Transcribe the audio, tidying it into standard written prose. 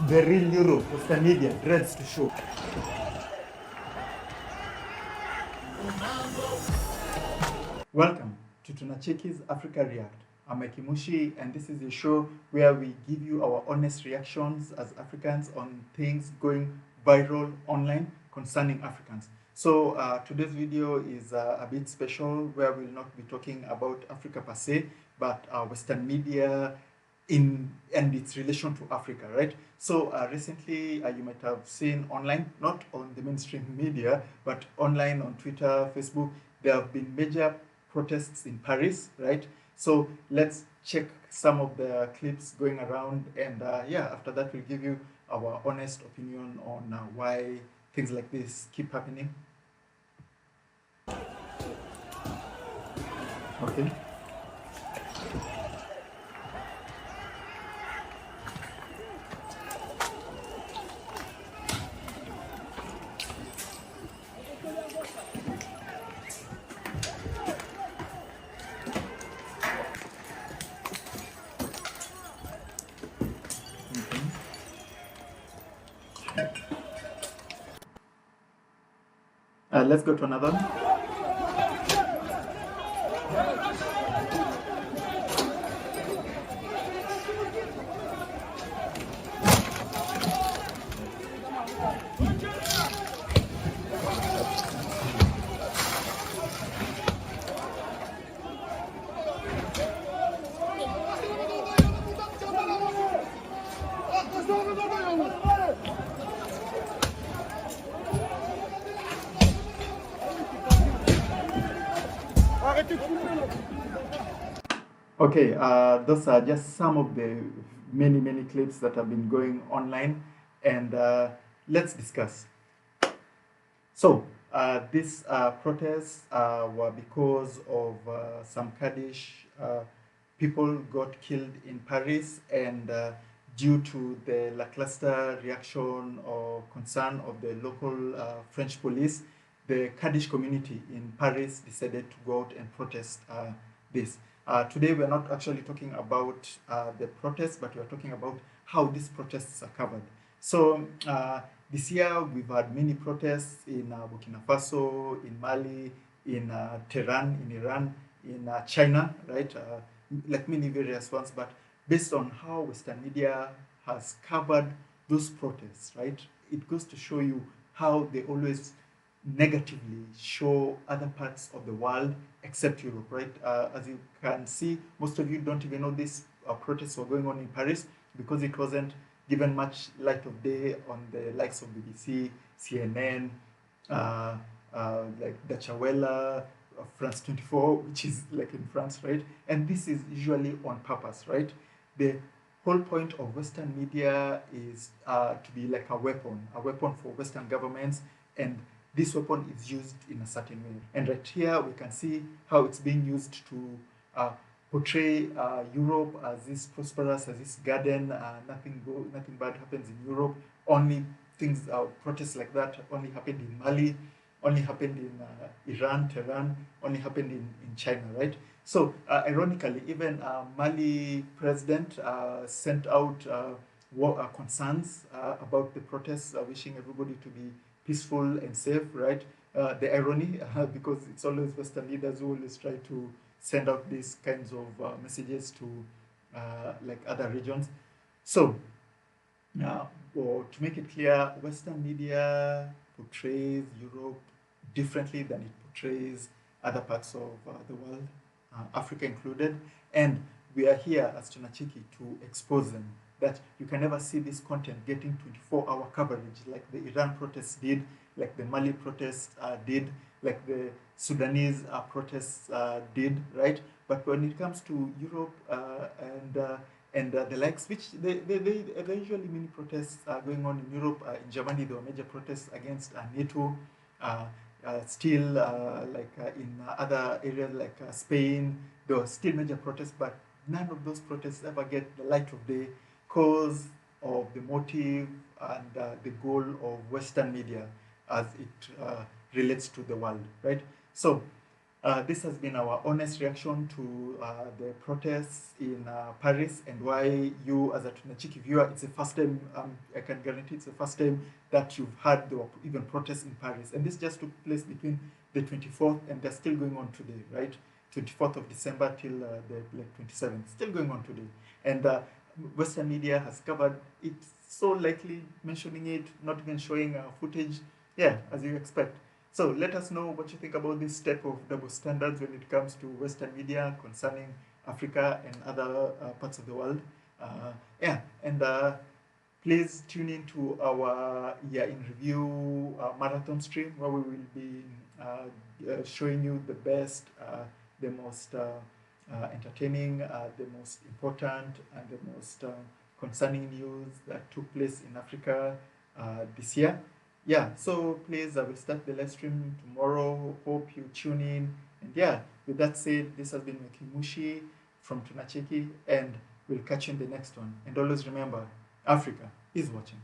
The real Europe, Western media dreads to show. Welcome to Tunacheki's Africa React. I'm Ekimushi, and this is a show where we give you our honest reactions as Africans on things going viral online concerning Africans. So today's video is a bit special, where we'll not be talking about Africa per se, but Western media and its relation to Africa, right? So recently you might have seen online, not on the mainstream media, but online on Twitter, Facebook, there have been major protests in Paris, right? So let's check some of the clips going around, and yeah, after that we'll give you our honest opinion on why things like this keep happening. Okay. Let's go to another one. Okay, those are just some of the many clips that have been going online, and let's discuss. So these protests were because of some Kurdish people got killed in Paris, and due to the lackluster reaction or concern of the local French police, the Kurdish community in Paris decided to go out and protest this. Today we're not actually talking about the protests, but we're talking about how these protests are covered. So this year we've had many protests in Burkina Faso, in Mali, in Tehran, in Iran, in China, right? Like many various ones, but based on how Western media has covered those protests, right? It goes to show you how they always negatively show other parts of the world except Europe, right? As you can see, most of you don't even know these protests were going on in Paris because it wasn't given much light of day on the likes of BBC, CNN, like Deutsche Welle, France 24, which is like in France, right? And this is usually on purpose, right? The whole point of Western media is to be like a weapon for Western governments, and this weapon is used in a certain way. And right here, we can see how it's being used to portray Europe as this prosperous, as this garden, nothing bad happens in Europe. Only things, protests like that only happened in Mali, only happened in Iran, Tehran, only happened in China, right? So ironically, even Mali president sent out concerns about the protests, wishing everybody to be peaceful and safe, right? The irony, because it's always Western leaders who always try to send out these kinds of messages to like other regions. So or to make it clear, Western media portrays Europe differently than it portrays other parts of the world, Africa included. And we are here as Tunachiki to expose them, that you can never see this content getting 24-hour coverage like the Iran protests did, like the Mali protests did, like the Sudanese protests did, right? But when it comes to Europe and the likes, which there are usually many protests going on in Europe. In Germany, there were major protests against NATO. Still, in other areas like Spain, there were still major protests, but none of those protests ever get the light of day because of the motive and the goal of Western media as it relates to the world, right? So This has been our honest reaction to the protests in Paris, and why you, as a Tunachiki viewer, it's the first time, I can guarantee it's the first time that you've heard there were even protests in Paris. And this just took place between the 24th, and they're still going on today, right? 24th of December till the like 27th, still going on today. And Western media has covered it so lightly, mentioning it, not even showing footage. Yeah, as you expect. So let us know what you think about this step of double standards when it comes to Western media concerning Africa and other parts of the world. Yeah, and please tune in to our Year in Review marathon stream, where we will be showing you the best, the most entertaining, the most important, and the most concerning news that took place in Africa this year. Yeah, so please, I will start the live stream tomorrow. Hope you tune in. And yeah, with that said, this has been Mukimushi from Tunacheki, and we'll catch you in the next one. And always remember, Africa is watching.